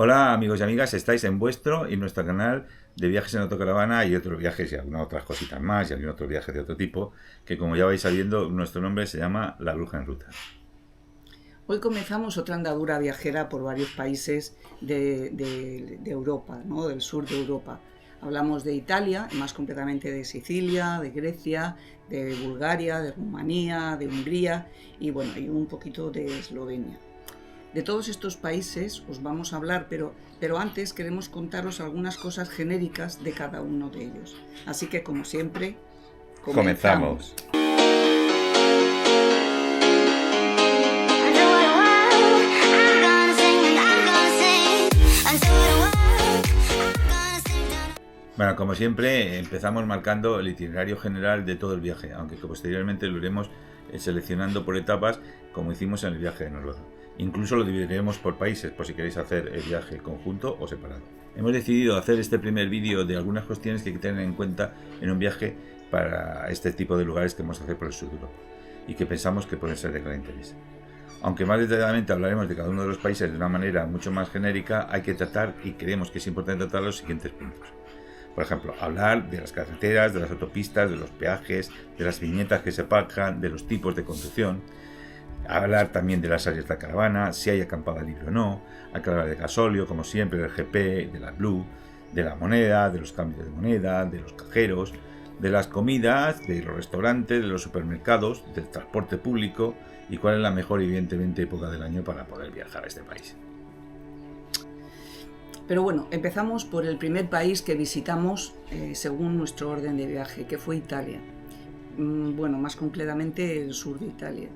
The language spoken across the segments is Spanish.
Hola amigos y amigas, estáis en vuestro y nuestro canal de viajes en autocaravana y otros viajes y algunas otras cositas más y algún otro viaje de otro tipo, que como ya vais sabiendo, nuestro nombre se llama La Bruja en Ruta. Hoy comenzamos otra andadura viajera por varios países de Europa, ¿no? Del sur de Europa. Hablamos de Italia, más concretamente de Sicilia, de Grecia, de Bulgaria, de Rumanía, de Hungría y bueno, y un poquito de Eslovenia. De todos estos países os vamos a hablar, pero antes queremos contaros algunas cosas genéricas de cada uno de ellos. Así que, como siempre, comenzamos. Bueno, como siempre, empezamos marcando el itinerario general de todo el viaje, aunque posteriormente lo iremos seleccionando por etapas, como hicimos en el viaje de Noruega. Incluso lo dividiremos por países, por si queréis hacer el viaje conjunto o separado. Hemos decidido hacer este primer vídeo de algunas cuestiones que hay que tener en cuenta en un viaje para este tipo de lugares que vamos a hacer por el sur de Europa y que pensamos que pueden ser de gran interés. Aunque más detalladamente hablaremos de cada uno de los países de una manera mucho más genérica, hay que tratar, y creemos que es importante tratar los siguientes puntos. Por ejemplo, hablar de las carreteras, de las autopistas, de los peajes, de las viñetas que se pagan, de los tipos de conducción. Hablar también de las áreas de caravana, si hay acampada libre o no. Hay que hablar de gasóleo, como siempre, del GP, de la Blue, de la moneda, de los cambios de moneda, de los cajeros, de las comidas, de los restaurantes, de los supermercados, del transporte público y cuál es la mejor, evidentemente, época del año para poder viajar a este país. Pero bueno, empezamos por el primer país que visitamos según nuestro orden de viaje, que fue Italia. Bueno, más concretamente el sur de Italia.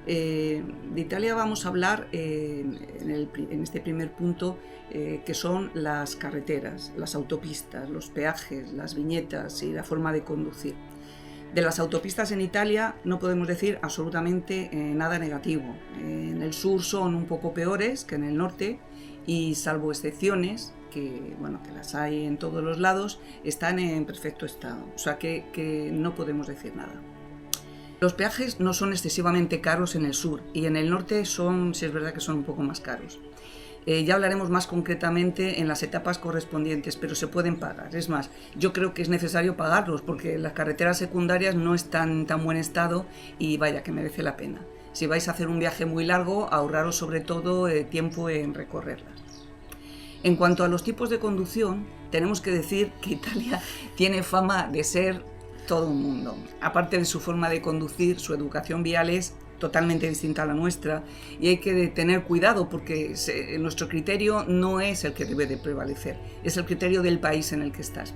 De Italia vamos a hablar en este primer punto, que son las carreteras, las autopistas, los peajes, las viñetas y la forma de conducir. De las autopistas en Italia no podemos decir absolutamente nada negativo. En el sur son un poco peores que en el norte y, salvo excepciones, que las hay en todos los lados, están en perfecto estado. O sea que no podemos decir nada. Los peajes no son excesivamente caros en el sur y en el norte sí es verdad que son un poco más caros. Ya hablaremos más concretamente en las etapas correspondientes, pero se pueden pagar. Es más, yo creo que es necesario pagarlos porque las carreteras secundarias no están en tan buen estado y vaya que merece la pena. Si vais a hacer un viaje muy largo, ahorraros sobre todo tiempo en recorrerlas. En cuanto a los tipos de conducción, tenemos que decir que Italia tiene fama de ser todo un mundo. Aparte de su forma de conducir, su educación vial es totalmente distinta a la nuestra y hay que tener cuidado porque nuestro criterio no es el que debe de prevalecer, es el criterio del país en el que estás.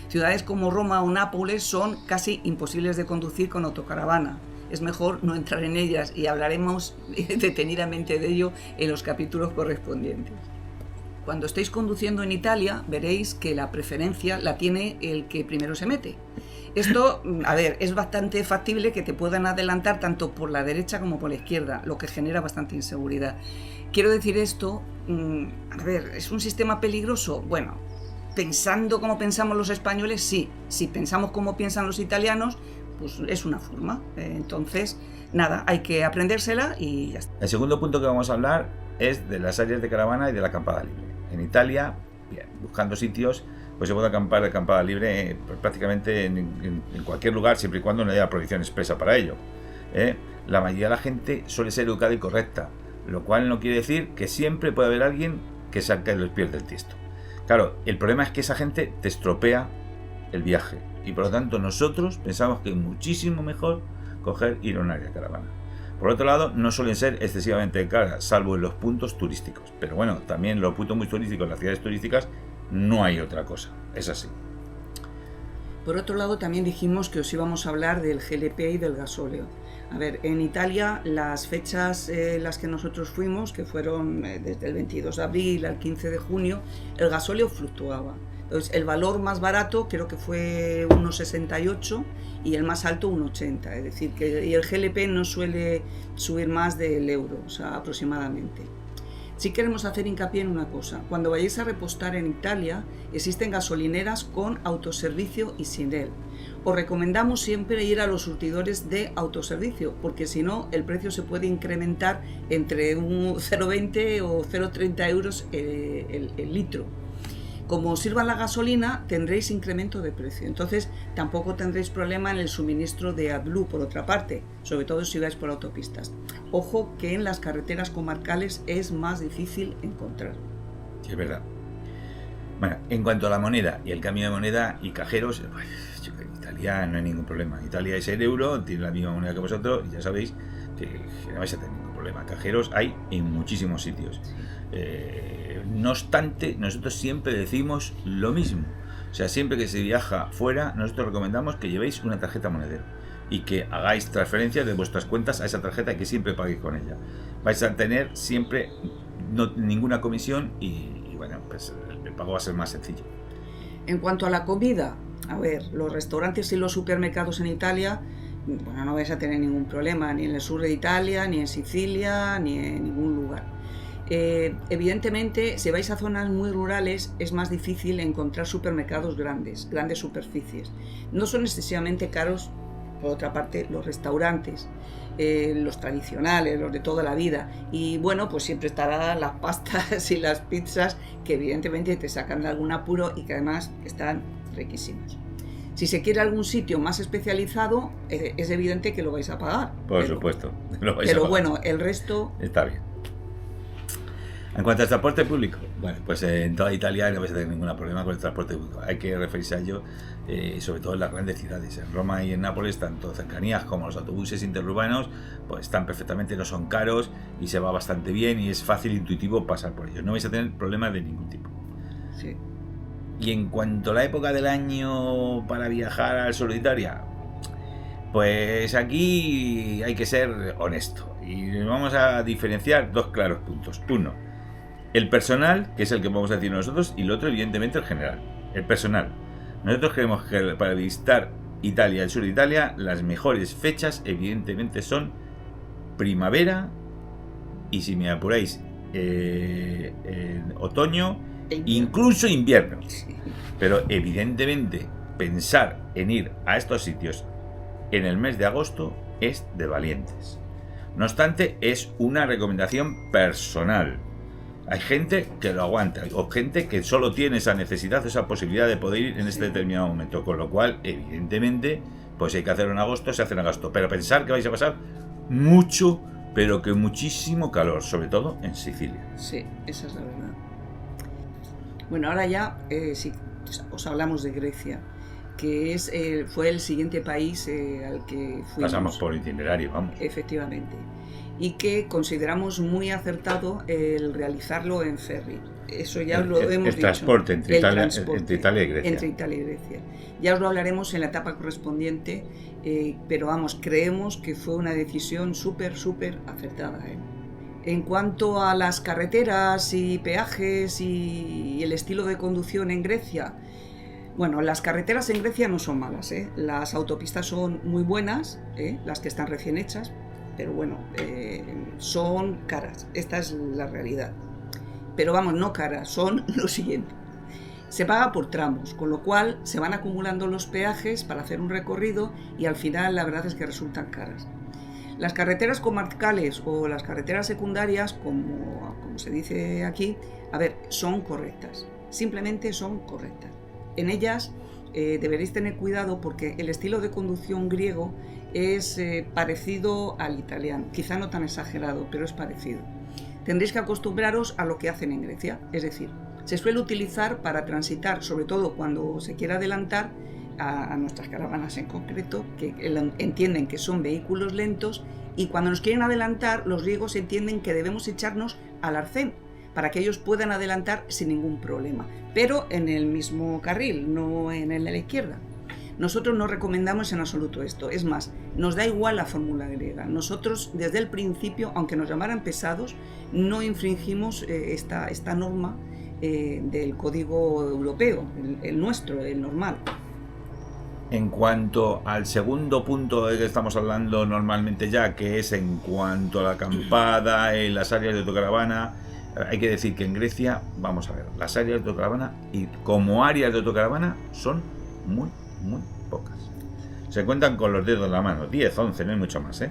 Ciudades como Roma o Nápoles son casi imposibles de conducir con autocaravana. Es mejor no entrar en ellas y hablaremos detenidamente de ello en los capítulos correspondientes. Cuando estéis conduciendo en Italia, veréis que la preferencia la tiene el que primero se mete. Esto, es bastante factible que te puedan adelantar tanto por la derecha como por la izquierda, lo que genera bastante inseguridad. Quiero decir esto, ¿es un sistema peligroso? Bueno, pensando como pensamos los españoles, sí. Si pensamos como piensan los italianos, pues es una forma. Entonces, nada, hay que aprendérsela y ya está. El segundo punto que vamos a hablar es de las áreas de caravana y de la acampada libre. En Italia, bien, buscando sitios, pues se puede acampar de acampada libre prácticamente en cualquier lugar, siempre y cuando no haya prohibición expresa para ello. La mayoría de la gente suele ser educada y correcta, lo cual no quiere decir que siempre puede haber alguien que saque los pies del tiesto. Claro, el problema es que esa gente te estropea el viaje y por lo tanto nosotros pensamos que es muchísimo mejor ir a un área de caravana. Por otro lado, no suelen ser excesivamente caras, salvo en los puntos turísticos. Pero bueno, también los puntos muy turísticos, las ciudades turísticas, no hay otra cosa. Es así. Por otro lado, también dijimos que os íbamos a hablar del GLP y del gasóleo. En Italia, las fechas las que nosotros fuimos, que fueron desde el 22 de abril al 15 de junio, el gasóleo fluctuaba. Entonces, el valor más barato creo que fue 1,68 y el más alto 1,80. Es decir, que el GLP no suele subir más del euro, o sea, aproximadamente. Sí queremos hacer hincapié en una cosa. Cuando vayáis a repostar en Italia, existen gasolineras con autoservicio y sin él. Os recomendamos siempre ir a los surtidores de autoservicio, porque si no el precio se puede incrementar entre un 0,20 o 0,30 euros el litro. Como sirva la gasolina, tendréis incremento de precio. Entonces, tampoco tendréis problema en el suministro de AdBlue, por otra parte, sobre todo si vais por autopistas. Ojo que en las carreteras comarcales es más difícil encontrar. Sí, es verdad. Bueno, en cuanto a la moneda y el cambio de moneda y cajeros, pues, en Italia no hay ningún problema. Italia es el euro, tiene la misma moneda que vosotros y ya sabéis que no vais a tener ningún problema. Cajeros hay en muchísimos sitios. No obstante, nosotros siempre decimos lo mismo. O sea, siempre que se viaja fuera, nosotros recomendamos que llevéis una tarjeta monedero y que hagáis transferencias de vuestras cuentas a esa tarjeta y que siempre paguéis con ella. Vais a tener siempre ninguna comisión y bueno, pues el pago va a ser más sencillo. En cuanto a la comida, a ver, los restaurantes y los supermercados en Italia, bueno, no vais a tener ningún problema, ni en el sur de Italia, ni en Sicilia, ni en ningún lugar. Evidentemente, si vais a zonas muy rurales, es más difícil encontrar supermercados grandes superficies. No son excesivamente caros, por otra parte, los restaurantes, los tradicionales, los de toda la vida. Y bueno, pues siempre estarán las pastas y las pizzas, que evidentemente te sacan de algún apuro y que además están riquísimos. Si se quiere algún sitio más especializado, es evidente que lo vais a pagar. Por supuesto, lo vais a pero pagar. Bueno, el resto está bien. En cuanto al transporte público, bueno, pues en toda Italia no vais a tener ningún problema con el transporte público. Hay que referirse a ello, sobre todo en las grandes ciudades. En Roma y en Nápoles, tanto cercanías como los autobuses interurbanos, pues están perfectamente, no son caros y se va bastante bien y es fácil e intuitivo pasar por ellos. No vais a tener problemas de ningún tipo. Sí. Y en cuanto a la época del año para viajar al sur de Italia, pues aquí hay que ser honesto y vamos a diferenciar dos claros puntos. Uno, el personal, que es el que vamos a decir nosotros, y el otro, evidentemente, el general. El personal. Nosotros creemos que para visitar Italia, el sur de Italia, las mejores fechas, evidentemente, son primavera y, si me apuráis, otoño, incluso invierno. Pero, evidentemente, pensar en ir a estos sitios en el mes de agosto es de valientes. No obstante, es una recomendación personal. Hay gente que lo aguanta, o gente que solo tiene esa necesidad, esa posibilidad de poder ir en este determinado momento, con lo cual, evidentemente, pues si hay que hacerlo en agosto, se hace en agosto, pero pensar que vais a pasar mucho, pero que muchísimo calor, sobre todo en Sicilia. Sí, esa es la verdad. Bueno, ahora ya sí, os hablamos de Grecia, que fue el siguiente país al que fuimos. Pasamos por itinerario, vamos. Efectivamente. Y que consideramos muy acertado el realizarlo en ferry. Eso ya lo hemos dicho. Transporte entre Italia y Grecia. Entre Italia y Grecia. Ya os lo hablaremos en la etapa correspondiente, pero vamos, creemos que fue una decisión súper acertada. En cuanto a las carreteras y peajes y el estilo de conducción en Grecia, bueno, las carreteras en Grecia no son malas, las autopistas son muy buenas, las que están recién hechas, pero bueno, son caras, esta es la realidad. Pero vamos, no caras, son lo siguiente. Se paga por tramos, con lo cual se van acumulando los peajes para hacer un recorrido y al final la verdad es que resultan caras. Las carreteras comarcales o las carreteras secundarias, como se dice aquí, a ver, son correctas, simplemente son correctas. En ellas deberéis tener cuidado porque el estilo de conducción griego es parecido al italiano, quizá no tan exagerado, pero es parecido. Tendréis que acostumbraros a lo que hacen en Grecia, es decir, se suele utilizar para transitar, sobre todo cuando se quiere adelantar a nuestras caravanas en concreto, que entienden que son vehículos lentos, y cuando nos quieren adelantar, los griegos entienden que debemos echarnos al arcén, para que ellos puedan adelantar sin ningún problema, pero en el mismo carril, no en el de la izquierda. Nosotros no recomendamos en absoluto esto, es más, nos da igual la fórmula griega. Nosotros desde el principio, aunque nos llamaran pesados, no infringimos esta norma del código europeo, el nuestro, el normal. En cuanto al segundo punto de que estamos hablando normalmente ya, que es en cuanto a la acampada en las áreas de autocaravana, hay que decir que en Grecia, vamos a ver, las áreas de autocaravana y como áreas de autocaravana son muy pocas. Se cuentan con los dedos de la mano, 10, 11, no hay mucho más, ¿eh?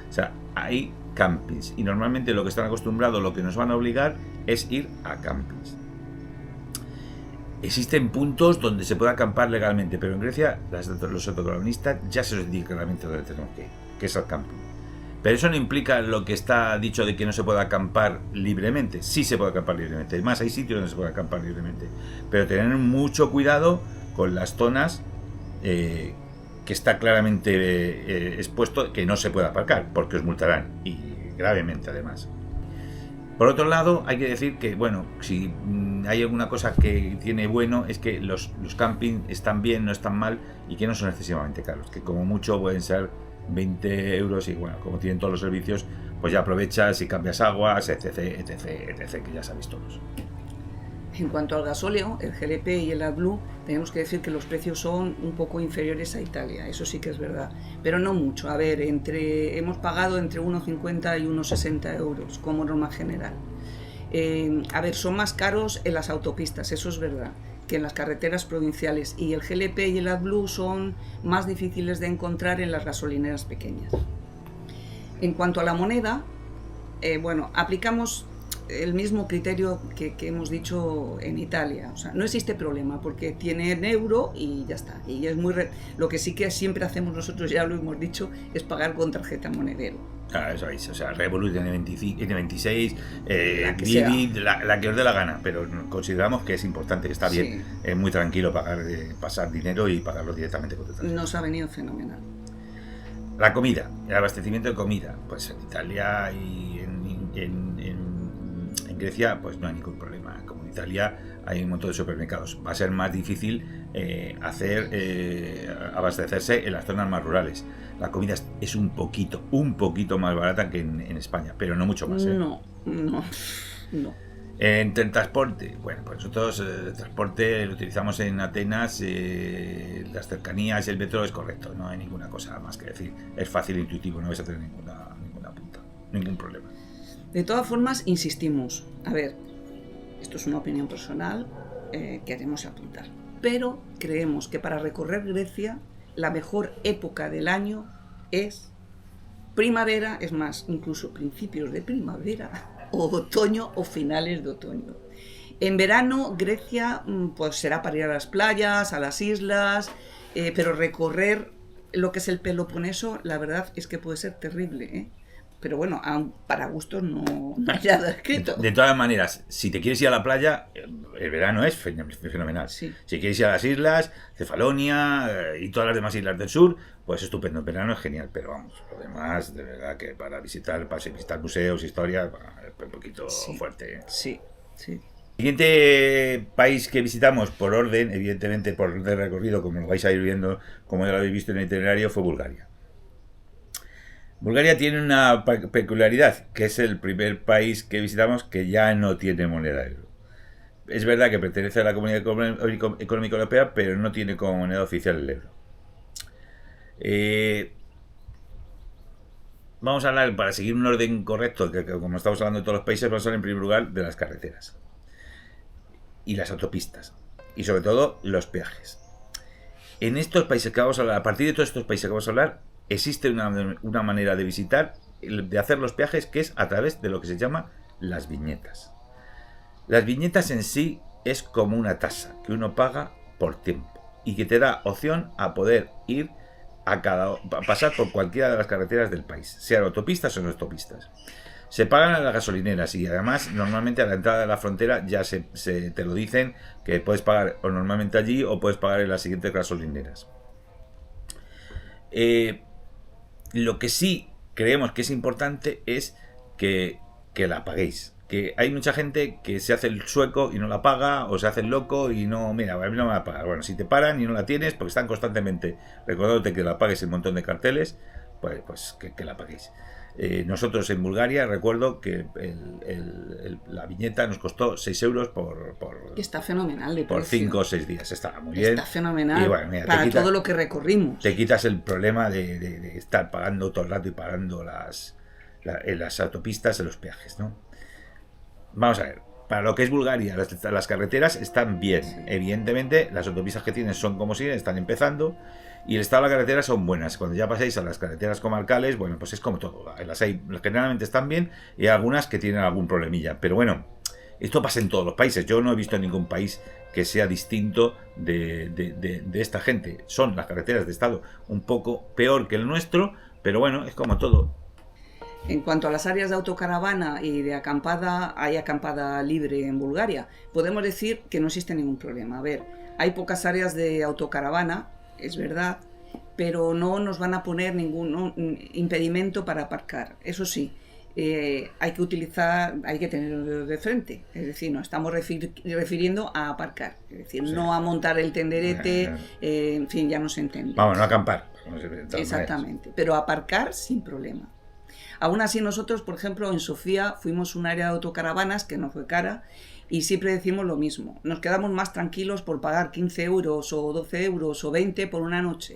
O sea, hay campings y normalmente lo que están acostumbrados, lo que nos van a obligar es ir a campings. Existen puntos donde se puede acampar legalmente, pero en Grecia los autocolonistas ya se nos indica claramente dónde tenemos que es el camping. Pero eso no implica lo que está dicho de que no se puede acampar libremente. Sí se puede acampar libremente. Además, hay sitios donde se puede acampar libremente. Pero tener mucho cuidado con las zonas que está claramente expuesto que no se puede aparcar, porque os multarán. Y gravemente, además. Por otro lado, hay que decir que, bueno, si hay alguna cosa que tiene bueno es que los campings están bien, no están mal y que no son excesivamente caros, que como mucho pueden ser 20 euros y, bueno, como tienen todos los servicios, pues ya aprovechas y cambias aguas, etc, que ya sabéis todos. En cuanto al gasóleo, el GLP y el AdBlue, tenemos que decir que los precios son un poco inferiores a Italia, eso sí que es verdad, pero no mucho. A ver, hemos pagado entre 1,50 y 1,60 euros como norma general. A ver, son más caros en las autopistas, eso es verdad, que en las carreteras provinciales, y el GLP y el AdBlue son más difíciles de encontrar en las gasolineras pequeñas. En cuanto a la moneda, bueno, aplicamos el mismo criterio que hemos dicho en Italia. O sea, no existe problema porque tienen euro y ya está. Y es lo que sí que siempre hacemos nosotros, ya lo hemos dicho, es pagar con tarjeta monedero. Ah, eso es, o sea, Revolut tiene 26, Vivid, la que os dé la gana, pero consideramos que es importante, que está bien, es muy tranquilo pasar dinero y pagarlo directamente con tu tarjeta. Nos ha venido fenomenal. La comida, el abastecimiento de comida, pues en Italia y en Grecia pues no hay ningún problema. Como en Italia hay un montón de supermercados. Va a ser más difícil abastecerse en las zonas más rurales. La comida es un poquito más barata que en España, pero no mucho más. No. En transporte, bueno, pues nosotros el transporte lo utilizamos en Atenas, las cercanías y el metro es correcto, no hay ninguna cosa más que decir. Es fácil e intuitivo, no vais a tener ninguna punta, ningún problema. De todas formas, insistimos, a ver, esto es una opinión personal que queremos apuntar, pero creemos que para recorrer Grecia la mejor época del año es primavera, es más, incluso principios de primavera, o otoño o finales de otoño. En verano Grecia pues será para ir a las playas, a las islas, pero recorrer lo que es el Peloponeso, la verdad es que puede ser terrible, ¿eh? Pero bueno, para gustos no hay nada escrito. De todas maneras, si te quieres ir a la playa, el verano es fenomenal. Sí. Si quieres ir a las islas, Cefalonia y todas las demás islas del sur, pues estupendo. El verano es genial, pero vamos, lo demás, de verdad que para visitar museos, historia, es un poquito fuerte. Sí. Siguiente país que visitamos por orden, evidentemente por orden de recorrido, como lo vais a ir viendo, como ya lo habéis visto en el itinerario, fue Bulgaria. Bulgaria tiene una peculiaridad, que es el primer país que visitamos que ya no tiene moneda euro. Es verdad que pertenece a la Comunidad Económica Europea, pero no tiene como moneda oficial el euro. Vamos a hablar, para seguir un orden correcto, que como estamos hablando de todos los países, vamos a hablar en primer lugar de las carreteras y las autopistas, y sobre todo los peajes. En estos países que vamos a hablar, a partir de todos estos países que vamos a hablar, existe una manera de visitar, de hacer los peajes, que es a través de lo que se llama las viñetas. Las viñetas en sí es como una tasa que uno paga por tiempo y que te da opción a poder ir a pasar por cualquiera de las carreteras del país, sean autopistas o no autopistas. Se pagan a las gasolineras y además normalmente a la entrada de la frontera ya te lo dicen que puedes pagar o normalmente allí o puedes pagar en las siguientes gasolineras. Lo que sí creemos que es importante es que la paguéis. Que hay mucha gente que se hace el sueco y no la paga, o se hace el loco y no, mira, a mí no me va a pagar. Bueno, si te paran y no la tienes, porque están constantemente recordándote que la pagues en un montón de carteles, pues que la paguéis. Nosotros en Bulgaria recuerdo que la viñeta nos costó 6 euros por está fenomenal por 5 o 6 días, está muy bien. Está fenomenal, y bueno, mira, para todo lo que recorrimos. Te quitas el problema de estar pagando todo el rato y pagando en las autopistas, en los peajes, ¿no? Vamos a ver, para lo que es Bulgaria, las carreteras están bien. Evidentemente, las autopistas que tienen son como siguen, están empezando. Y el estado de las carreteras son buenas. Cuando ya pasáis a las carreteras comarcales, bueno, pues es como todo. Las hay, generalmente están bien y hay algunas que tienen algún problemilla. Pero bueno, esto pasa en todos los países. Yo no he visto ningún país que sea distinto de esta gente. Son las carreteras de estado un poco peor que el nuestro, pero bueno, es como todo. En cuanto a las áreas de autocaravana y de acampada, hay acampada libre en Bulgaria. Podemos decir que no existe ningún problema. A ver, hay pocas áreas de autocaravana, es verdad, pero no nos van a poner ningún impedimento para aparcar. Eso sí, hay que tenerlo de frente. Es decir, nos estamos refiriendo a aparcar. Es decir, no a montar el tenderete, en fin, ya no se entiende. Vamos, no acampar. Exactamente, pero aparcar sin problema. Aún así, nosotros, por ejemplo, en Sofía fuimos a un área de autocaravanas que no fue cara y siempre decimos lo mismo. Nos quedamos más tranquilos por pagar 15 euros o 12 euros o 20 por una noche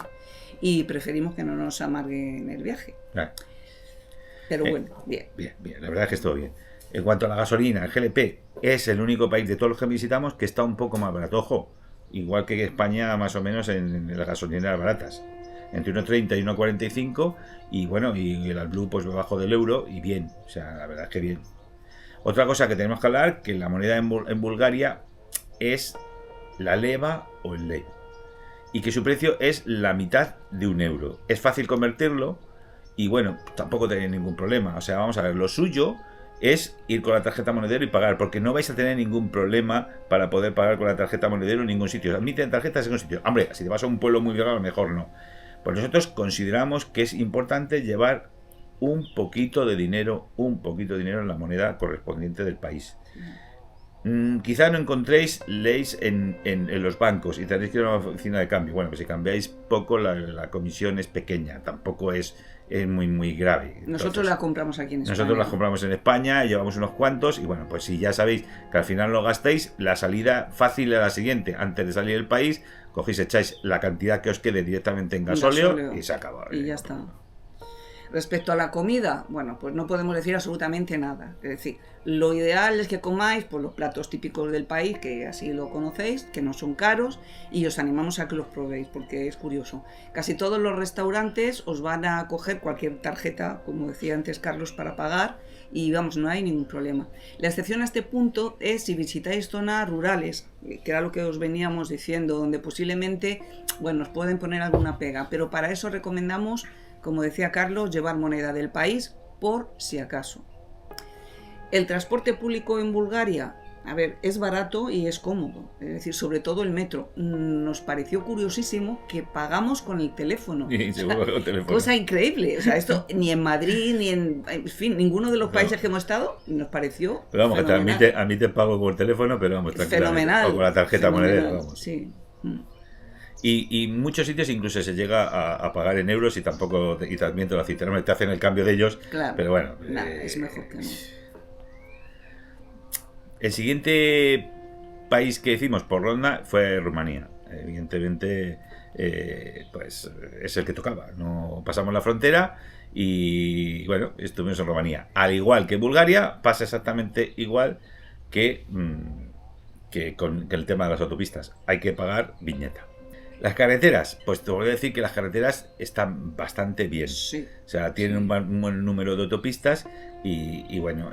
y preferimos que no nos amarguen el viaje. Claro. Pero bueno, bien. Bien, la verdad es que estuvo bien. En cuanto a la gasolina, el GLP es el único país de todos los que visitamos que está un poco más barato. Ojo, igual que España más o menos en las gasolineras baratas. Entre 1,30 y 1,45 y bueno, y el AdBlue pues debajo del euro y bien, o sea, la verdad es que bien. Otra cosa que tenemos que hablar, que la moneda en Bulgaria es la leva o el lei y que su precio es la mitad de un euro. Es fácil convertirlo y bueno, tampoco tenéis ningún problema. O sea, vamos a ver, lo suyo es ir con la tarjeta Monedero y pagar, porque no vais a tener ningún problema para poder pagar con la tarjeta Monedero en ningún sitio. Admiten tarjetas en ningún sitio. Hombre, si te vas a un pueblo muy lejano, mejor no. Pues nosotros consideramos que es importante llevar un poquito de dinero en la moneda correspondiente del país. Quizá no encontréis leyes en los bancos y tendréis que ir a una oficina de cambio. Bueno, pues si cambiáis poco, la comisión es pequeña, tampoco es muy grave. Nosotros la compramos aquí en España. Nosotros la compramos en España, llevamos unos cuantos y bueno, pues si ya sabéis que al final lo gastéis, la salida fácil es la siguiente. Antes de salir del país, cogéis, echáis la cantidad que os quede directamente en gasóleo y se acaba. Y ya está. Respecto a la comida, bueno, pues no podemos decir absolutamente nada. Es decir, lo ideal es que comáis pues, los platos típicos del país, que así lo conocéis, que no son caros, y os animamos a que los probéis, porque es curioso. Casi todos los restaurantes os van a coger cualquier tarjeta, como decía antes Carlos, para pagar, y vamos, no hay ningún problema. La excepción a este punto es si visitáis zonas rurales, que era lo que os veníamos diciendo, donde posiblemente, bueno, os pueden poner alguna pega, pero para eso recomendamos, como decía Carlos, llevar moneda del país por si acaso. El transporte público en Bulgaria, a ver, es barato y es cómodo, es decir, sobre todo el metro. Nos pareció curiosísimo que pagamos con el teléfono. Sí, seguro que con teléfono. Cosa increíble, o sea, esto ni en Madrid, ni en fin, ninguno de los países que hemos estado nos pareció pero vamos, fenomenal. Que admite pago por teléfono, pero vamos, fenomenal. O con la tarjeta monedera, vamos. Sí. Y en muchos sitios incluso se llega a pagar en euros y tampoco y también te lo hacen, te hacen el cambio de ellos, claro, pero bueno, es mejor que no. El siguiente país que hicimos por ronda fue Rumanía. Evidentemente, pues es el que tocaba. No pasamos la frontera y bueno, estuvimos en Rumanía. Al igual que Bulgaria, pasa exactamente igual que con el tema de las autopistas. Hay que pagar viñeta. Las carreteras, pues te voy a decir que las carreteras están bastante bien. Sí. O sea, tienen un buen número de autopistas y bueno,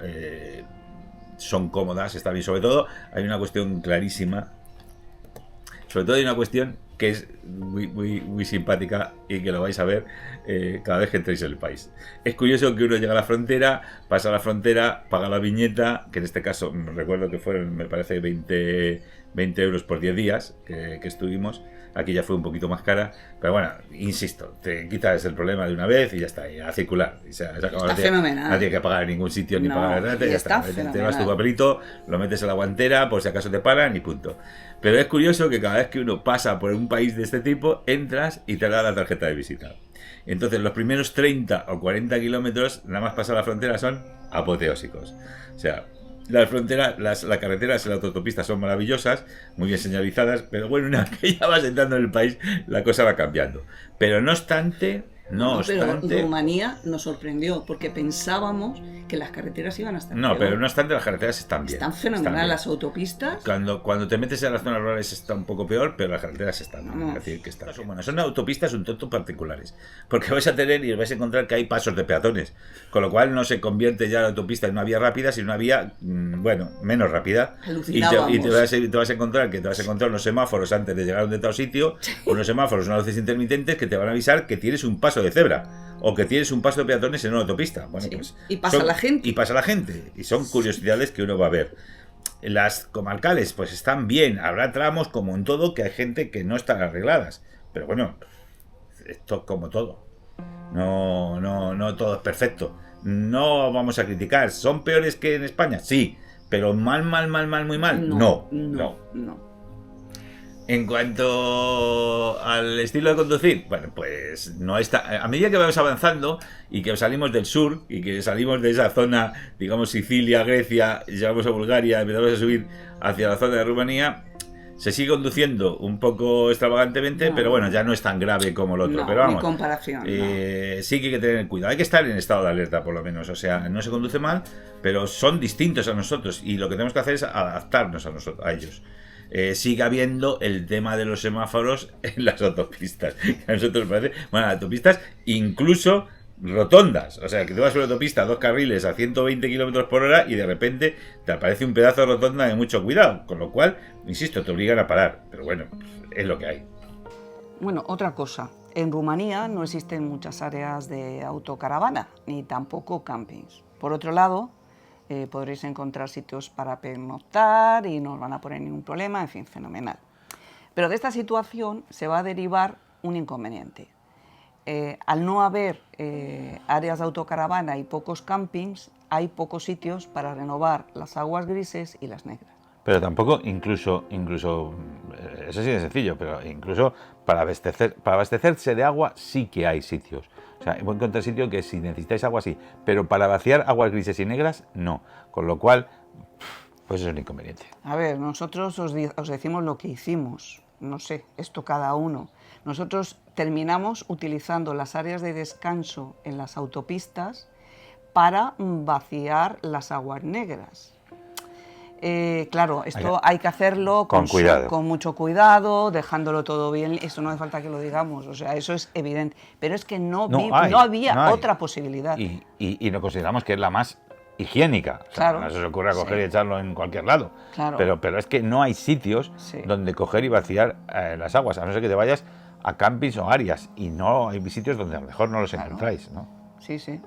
son cómodas, está bien. Sobre todo, hay una cuestión clarísima. Sobre todo hay una cuestión que es muy simpática y que lo vais a ver cada vez que entréis en el país. Es curioso que uno llega a la frontera, pasa a la frontera, paga la viñeta, que en este caso recuerdo que fueron, me parece, 20 euros por 10 días que estuvimos. Aquí ya fue un poquito más cara, pero bueno, insisto, te quitas el problema de una vez y ya está, y a circular. Y se acabó, está fenomenal. No tienes que pagar en ningún sitio ni pagar nada, ya está. Te vas tu papelito, lo metes en la guantera por si acaso te paran y punto. Pero es curioso que cada vez que uno pasa por un país de este tipo, entras y te da la tarjeta de visita. Entonces los primeros 30 o 40 kilómetros, nada más pasar la frontera, son apoteósicos. O sea, las fronteras, la carretera, las autopistas son maravillosas, muy bien señalizadas, pero bueno, una vez que ya vas entrando en el país, la cosa va cambiando. Pero no obstante, No pero obstante... Rumanía nos sorprendió porque pensábamos que las carreteras iban a estar No, peor. pero no obstante, las carreteras están bien. Están fenomenal, las autopistas. Cuando te metes en las zonas rurales está un poco peor, pero las carreteras están bien. Vamos. Es decir, que están buenas. Son autopistas un tanto particulares. Porque vais a tener y os vais a encontrar que hay pasos de peatones. Con lo cual no se convierte ya la autopista en una vía rápida, sino una vía, bueno, menos rápida. Y te vas a encontrar unos semáforos antes de llegar a un determinado sitio, unos semáforos, unas luces intermitentes que te van a avisar que tienes un paso de cebra o que tienes un paso de peatones en una autopista. Bueno, Sí. pues Y pasa la gente. Y pasa la gente. Y son curiosidades que uno va a ver. Las comarcales, pues están bien. Habrá tramos, como en todo, que hay gente que no están arregladas. Pero bueno, esto como todo. No todo es perfecto. No vamos a criticar. ¿Son peores que en España? Sí. Pero muy mal. No. En cuanto al estilo de conducir, bueno, pues no está. A medida que vamos avanzando y que salimos del sur y que salimos de esa zona, digamos Sicilia, Grecia, llegamos a Bulgaria, empezamos a subir hacia la zona de Rumanía, se sigue conduciendo un poco extravagantemente, pero bueno, ya no es tan grave como el otro. Pero vamos, ni comparación. sí que hay que tener cuidado. Hay que estar en estado de alerta, por lo menos. O sea, no se conduce mal, pero son distintos a nosotros y lo que tenemos que hacer es adaptarnos a ellos. Sigue habiendo el tema de los semáforos en las autopistas. A nosotros parece, bueno, las autopistas incluso rotondas. O sea, que tú vas por la autopista, 2 carriles a 120 km por hora y de repente te aparece un pedazo de rotonda de mucho cuidado. Con lo cual, insisto, te obligan a parar. Pero bueno, es lo que hay. Bueno, otra cosa. En Rumanía no existen muchas áreas de autocaravana, ni tampoco campings. Por otro lado, podréis encontrar sitios para pernoctar y no os van a poner ningún problema, en fin, fenomenal. Pero de esta situación se va a derivar un inconveniente. Al no haber áreas de autocaravana y pocos campings, hay pocos sitios para renovar las aguas grises y las negras. Pero tampoco, incluso eso sí es sencillo, pero incluso para abastecerse de agua sí que hay sitios. O sea, voy a encontrar sitio que si necesitáis agua sí, pero para vaciar aguas grises y negras no. Con lo cual, pues es un inconveniente. A ver, nosotros os decimos lo que hicimos. No sé, esto cada uno. Nosotros terminamos utilizando las áreas de descanso en las autopistas para vaciar las aguas negras. Claro, esto hay que hacerlo con mucho cuidado, dejándolo todo bien. Eso no hace falta que lo digamos, o sea, eso es evidente. Pero es que no había otra posibilidad. Y no consideramos que es la más higiénica. O sea, no se os ocurre coger y echarlo en cualquier lado. Claro. Pero es que no hay sitios donde coger y vaciar las aguas, a no ser que te vayas a campings o áreas. Y no hay sitios donde a lo mejor no los encontráis, ¿no? Sí, sí.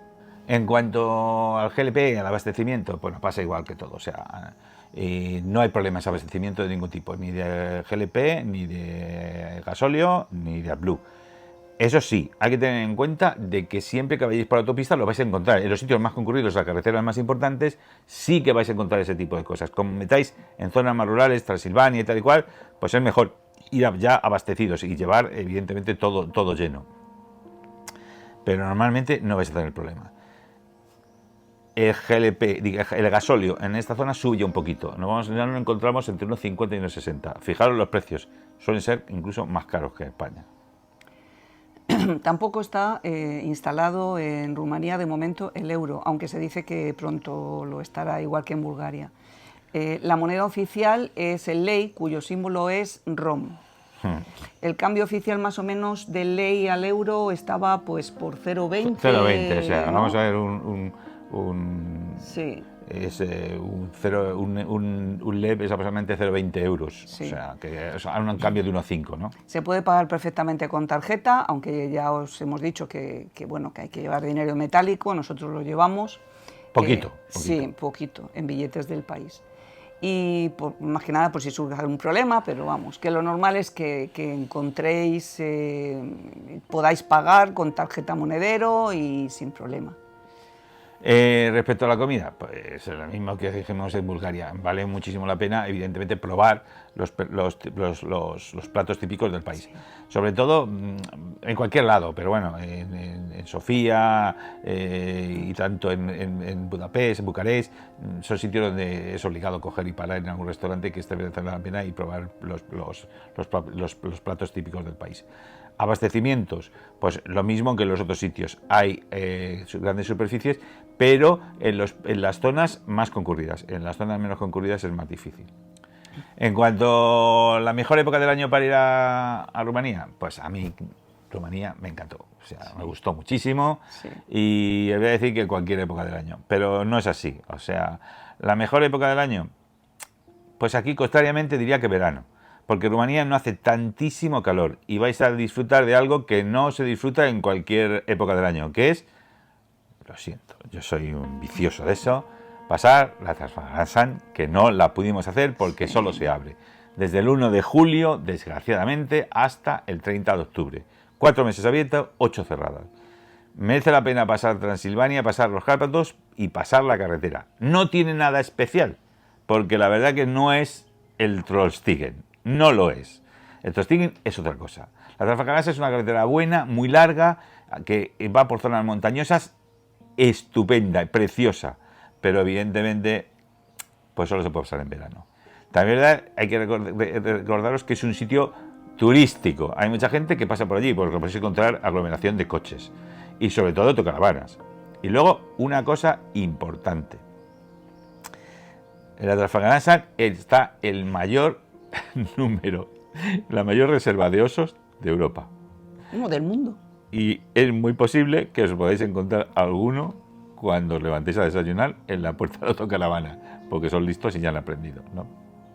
En cuanto al GLP, al abastecimiento, bueno, pasa igual que todo. O sea, no hay problemas de abastecimiento de ningún tipo, ni de GLP, ni de gasóleo, ni de AdBlue. Eso sí, hay que tener en cuenta de que siempre que vayáis por la autopista lo vais a encontrar. En los sitios más concurridos, las carreteras más importantes, sí que vais a encontrar ese tipo de cosas. Como metáis en zonas más rurales, Transilvania y tal y cual, pues es mejor ir ya abastecidos y llevar, evidentemente, todo lleno. Pero normalmente no vais a tener problema. El GLP, el gasóleo en esta zona sube un poquito. Ya nos encontramos entre unos 50 y unos 60. Fijaros los precios, suelen ser incluso más caros que en España. Tampoco está instalado en Rumanía de momento el euro, aunque se dice que pronto lo estará, igual que en Bulgaria. La moneda oficial es el lei, cuyo símbolo es RON. El cambio oficial más o menos del lei al euro estaba pues por 0,20. 0,20, o sea, ¿no? Vamos a ver sí. Un LEP es aproximadamente 0,20 euros, sí. O sea, que es un cambio de 1,5, ¿no? Se puede pagar perfectamente con tarjeta, aunque ya os hemos dicho que hay que llevar dinero metálico, nosotros lo llevamos. Poquito. Sí, poquito, en billetes del país. Y más que nada por si surge algún problema, pero vamos, que lo normal es que encontréis, podáis pagar con tarjeta monedero y sin problema. Respecto a la comida, pues es lo mismo que dijimos en Bulgaria. Vale muchísimo la pena, evidentemente, probar los platos típicos del país. Sí. Sobre todo en cualquier lado, pero bueno, en Sofía y tanto en Budapest, en Bucarest, son sitios donde es obligado coger y parar en algún restaurante que esté mereciendo la pena y probar los platos típicos del país. Abastecimientos, pues lo mismo que en los otros sitios. Hay grandes superficies, pero en las zonas más concurridas. En las zonas menos concurridas es más difícil. En cuanto a la mejor época del año para ir a Rumanía, pues a mí Rumanía me encantó. O sea, sí, me gustó muchísimo. Sí. Y les voy a decir que cualquier época del año. Pero no es así. O sea, la mejor época del año, pues aquí contrariamente diría que verano. Porque Rumanía no hace tantísimo calor y vais a disfrutar de algo que no se disfruta en cualquier época del año, que es, lo siento, yo soy un vicioso de eso, pasar la Trasfaganasan, que no la pudimos hacer porque solo se abre desde el 1 de julio, desgraciadamente, hasta el 30 de octubre. 4 meses abiertas, 8 cerradas. Merece la pena pasar Transilvania, pasar los Cárpatos y pasar la carretera. No tiene nada especial, porque la verdad que no es el Trollstigen. No lo es. El Trollstigen es otra cosa. La Trasfaganasan es una carretera buena, muy larga, que va por zonas montañosas, estupenda, preciosa, pero evidentemente pues solo se puede pasar en verano. También verdad, hay que recordaros que es un sitio turístico. Hay mucha gente que pasa por allí porque podéis encontrar aglomeración de coches y sobre todo autocaravanas. Y luego una cosa importante. En la Trasfaganasan está el mayor número, la mayor reserva de osos de Europa. No, del mundo. Y es muy posible que os podáis encontrar alguno cuando os levantéis a desayunar en la puerta de la autocaravana, porque son listos y ya han aprendido, ¿no?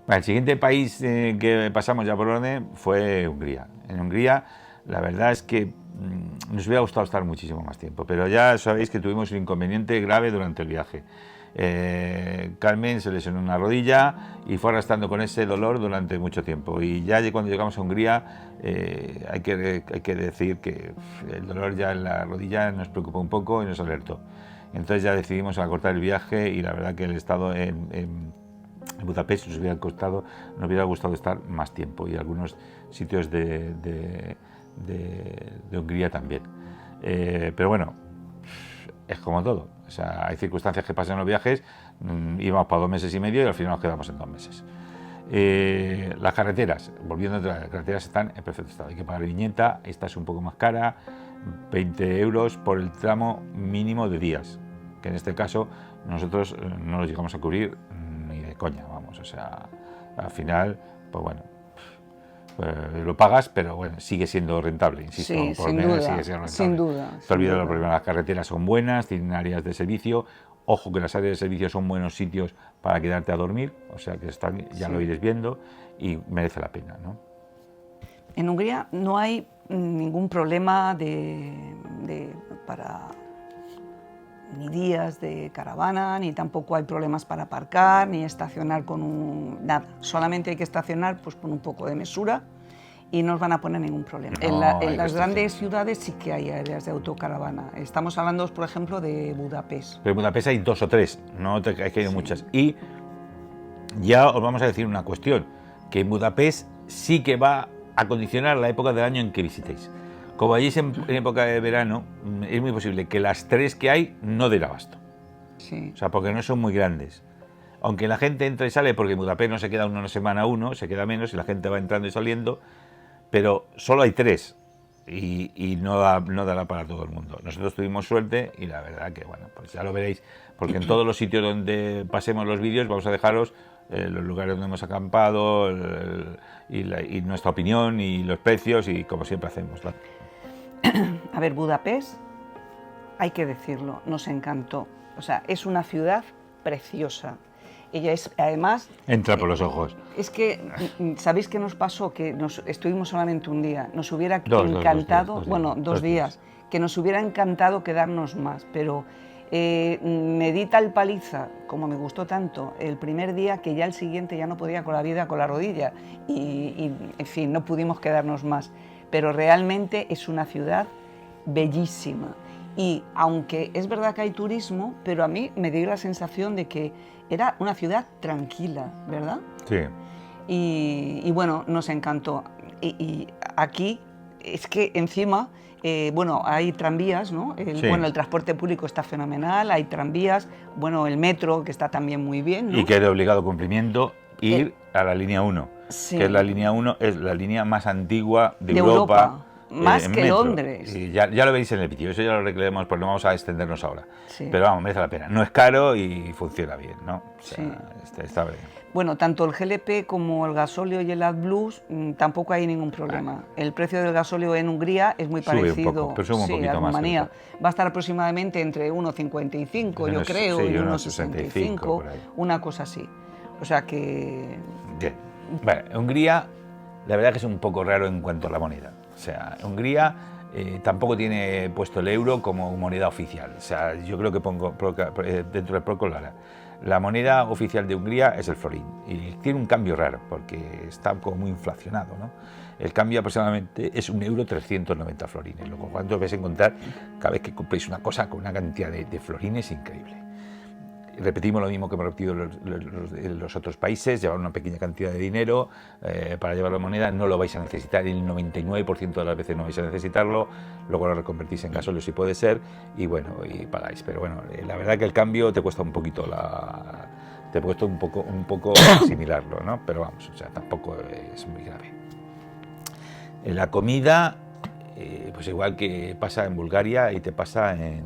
El siguiente país que pasamos ya por orden fue Hungría. En Hungría, la verdad es que nos hubiera gustado estar muchísimo más tiempo, pero ya sabéis que tuvimos un inconveniente grave durante el viaje. Carmen se lesionó una rodilla y fue arrastrando con ese dolor durante mucho tiempo, y ya cuando llegamos a Hungría hay que decir que el dolor ya en la rodilla nos preocupó un poco y nos alertó. Entonces ya decidimos acortar el viaje, y la verdad que el estado en Budapest nos hubiera gustado estar más tiempo, y algunos sitios de Hungría también. Pero bueno, es como todo. O sea, hay circunstancias que pasan en los viajes. Íbamos para 2 meses y medio y al final nos quedamos en 2 meses. Las carreteras, volviendo atrás, las carreteras están en perfecto estado. Hay que pagar viñeta, esta es un poco más cara, 20 euros por el tramo mínimo de días, que en este caso nosotros no los llegamos a cubrir ni de coña, vamos. O sea, al final, pues bueno, lo pagas, pero bueno, sigue siendo rentable, insisto, sí, por sin duda, sigue siendo rentable. Sin duda. Te olvidas del problema, las carreteras son buenas, tienen áreas de servicio. Ojo que las áreas de servicio son buenos sitios para quedarte a dormir, o sea que están, ya lo iréis viendo, y merece la pena, ¿no? En Hungría no hay ningún problema para ni días de caravana, ni tampoco hay problemas para aparcar, ni estacionar nada. Solamente hay que estacionar pues con un poco de mesura y no os van a poner ningún problema. No, en las grandes ciudades sí que hay áreas de autocaravana. Estamos hablando, por ejemplo, de Budapest. Pero en Budapest hay 2 o 3, no hay que ir muchas. Y ya os vamos a decir una cuestión, que en Budapest sí que va a condicionar la época del año en que visitéis. Como allí es en época de verano, es muy posible que las 3 que hay no den abasto. Sí. O sea, porque no son muy grandes. Aunque la gente entra y sale, porque en Budapest no se queda una semana se queda menos y la gente va entrando y saliendo, pero solo hay 3 y no dará para todo el mundo. Nosotros tuvimos suerte y la verdad que, bueno, pues ya lo veréis, porque en todos los sitios donde pasemos los vídeos vamos a dejaros los lugares donde hemos acampado y nuestra opinión y los precios, y como siempre hacemos. A ver, Budapest, hay que decirlo, nos encantó. O sea, es una ciudad preciosa. Ella es, además... Entra por los ojos. Es que, ¿sabéis qué nos pasó? Que estuvimos solamente un día. Nos hubiera encantado... dos días. Que nos hubiera encantado quedarnos más, pero me di tal paliza, como me gustó tanto, el primer día, que ya el siguiente ya no podía con la vida, con la rodilla. Y en fin, no pudimos quedarnos más. Pero realmente es una ciudad bellísima. Y aunque es verdad que hay turismo, pero a mí me dio la sensación de que era una ciudad tranquila, ¿verdad? Sí. Y bueno, nos encantó. Y aquí es que encima, hay tranvías, ¿no? El transporte público está fenomenal, hay tranvías, el metro, que está también muy bien, ¿no? Y que es de obligado cumplimiento ir a la línea 1, sí. Que es la línea 1, es la línea más antigua de Europa. Más en que metro. Londres. Y ya lo veréis en el vídeo, eso ya lo recreemos, porque no vamos a extendernos ahora. Sí. Pero vamos, merece la pena. No es caro y funciona bien, ¿no? O sea, Sí. está bien. Bueno, tanto el GLP como el gasóleo y el AdBlue tampoco hay ningún problema. El precio del gasóleo en Hungría es muy Sube parecido, un poco, pero sube un poquito a más, Rumanía. creo. Va a estar aproximadamente entre 1,55, yo creo, Sí, y 1,65, 1,65, por ahí. una cosa así. O sea que... Bien. Bueno, Hungría, la verdad que es un poco raro en cuanto a la moneda. O sea, Hungría tampoco tiene puesto el euro como moneda oficial. O sea, yo creo que pongo dentro de poco la moneda oficial de Hungría es el florín. Y tiene un cambio raro, porque está como muy inflacionado, ¿no? El cambio aproximadamente es 1,390 florines, lo cual vais a encontrar cada vez que compréis una cosa con una cantidad de florines increíble. Repetimos lo mismo que hemos repetido los otros países, llevar una pequeña cantidad de dinero para llevar la moneda, no lo vais a necesitar, el 99% de las veces no vais a necesitarlo, luego lo reconvertís en gasóleo si puede ser, y bueno, y pagáis. Pero bueno, la verdad que el cambio te cuesta un poquito te cuesta un poco asimilarlo, ¿no? Pero vamos, o sea, tampoco es muy grave. La comida, pues igual que pasa en Bulgaria y te pasa en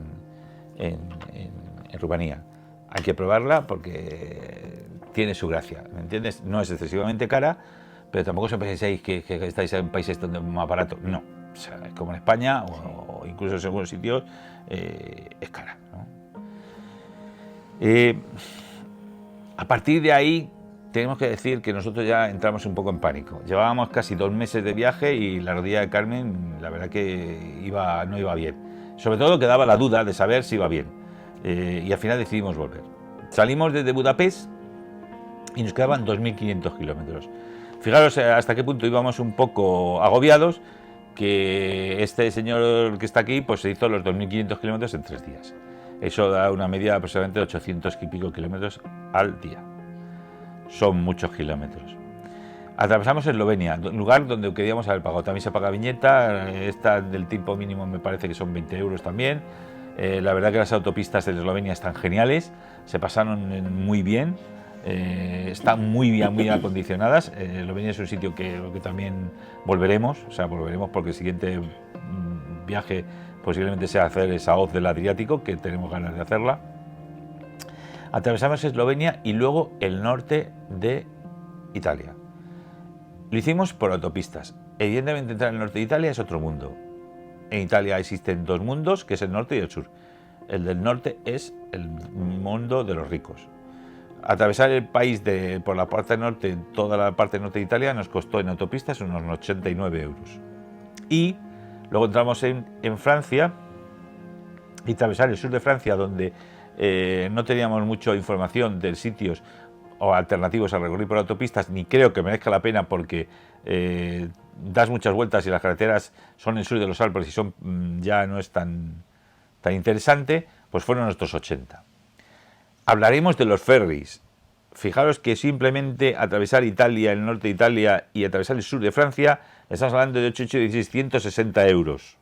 Rumanía. Hay que probarla porque tiene su gracia, ¿me entiendes? No es excesivamente cara, pero tampoco os penséis que estáis en países donde es más barato. No, o sea, es como en España o incluso en algunos sitios es cara, ¿no? A partir de ahí tenemos que decir que nosotros ya entramos un poco en pánico. Llevábamos casi 2 meses de viaje y la rodilla de Carmen, la verdad que no iba bien. Sobre todo quedaba la duda de saber si iba bien. Y al final decidimos volver. Salimos desde Budapest y nos quedaban 2.500 kilómetros. Fijaros hasta qué punto íbamos un poco agobiados, que este señor que está aquí pues se hizo los 2.500 kilómetros en 3 días. Eso da una media de aproximadamente 800 y pico kilómetros al día. Son muchos kilómetros. Atravesamos Eslovenia, lugar donde queríamos haber pagado. También se paga viñeta, esta del tipo mínimo me parece que son 20 euros también. La verdad que las autopistas de Eslovenia están geniales, se pasaron muy bien, están muy bien acondicionadas. Eslovenia es un sitio que también volveremos, porque el siguiente viaje posiblemente sea hacer esa hoz del Adriático, que tenemos ganas de hacerla. Atravesamos Eslovenia y luego el norte de Italia. Lo hicimos por autopistas. Evidentemente entrar en el norte de Italia es otro mundo. En Italia existen 2 mundos, que es el norte y el sur. El del norte es el mundo de los ricos. Atravesar el país por la parte norte, toda la parte norte de Italia, nos costó en autopistas unos 89 euros. Y luego entramos en Francia y atravesar el sur de Francia, donde no teníamos mucha información de sitios o alternativos a recorrer por autopistas, ni creo que merezca la pena porque das muchas vueltas y las carreteras son el sur de los Alpes y ya no es tan interesante, pues fueron nuestros 80. Hablaremos de los ferries. Fijaros que simplemente atravesar Italia, el norte de Italia y atravesar el sur de Francia, estamos hablando de 660 euros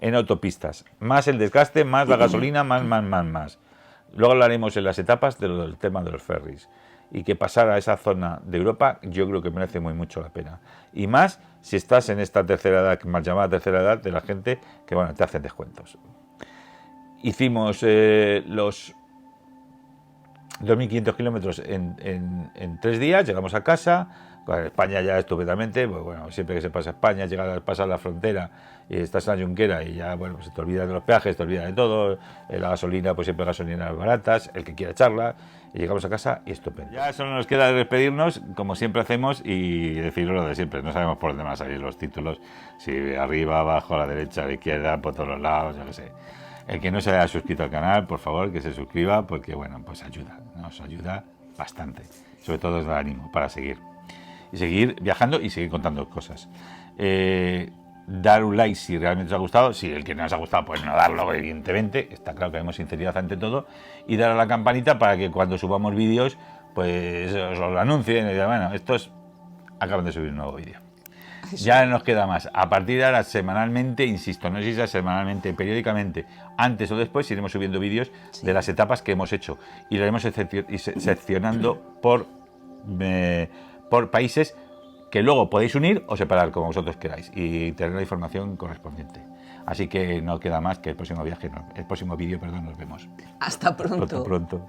en autopistas, más el desgaste, más la gasolina, más. Luego hablaremos en las etapas del tema de los ferries. Y que pasar a esa zona de Europa yo creo que merece mucho la pena. Y más si estás en esta tercera edad, mal llamada tercera edad, de la gente que bueno, te hacen descuentos. Hicimos los 2.500 kilómetros en 3 días, llegamos a casa. España ya estupendamente, pues bueno, siempre que se pasa a España, pasar la frontera y estás en la Junquera y ya, bueno, pues te olvidas de los peajes, te olvidas de todo, la gasolina, pues siempre gasolinas baratas, el que quiera echarla, y llegamos a casa y estupendo. Ya solo nos queda despedirnos, como siempre hacemos, y decirlo lo de siempre, no sabemos por dónde van a salir los títulos, si arriba, abajo, a la derecha, a la izquierda, por todos los lados, yo qué sé. El que no se haya suscrito al canal, por favor, que se suscriba, porque bueno, pues nos ayuda bastante, sobre todo nos da ánimo para seguir. Y seguir viajando y seguir contando cosas. Dar un like si realmente os ha gustado. Si el que no os ha gustado, pues no darlo, evidentemente. Está claro que haremos sinceridad ante todo. Y dar a la campanita para que cuando subamos vídeos, pues os lo anuncien. Y digan, bueno, estos acaban de subir un nuevo vídeo. Ya nos queda más. A partir de ahora, semanalmente, insisto, no sé si sea semanalmente, periódicamente, antes o después, iremos subiendo vídeos de las etapas que hemos hecho. Y lo iremos seccionando por países que luego podéis unir o separar como vosotros queráis y tener la información correspondiente. Así que no queda más que el próximo vídeo, nos vemos. Hasta pronto. Pronto.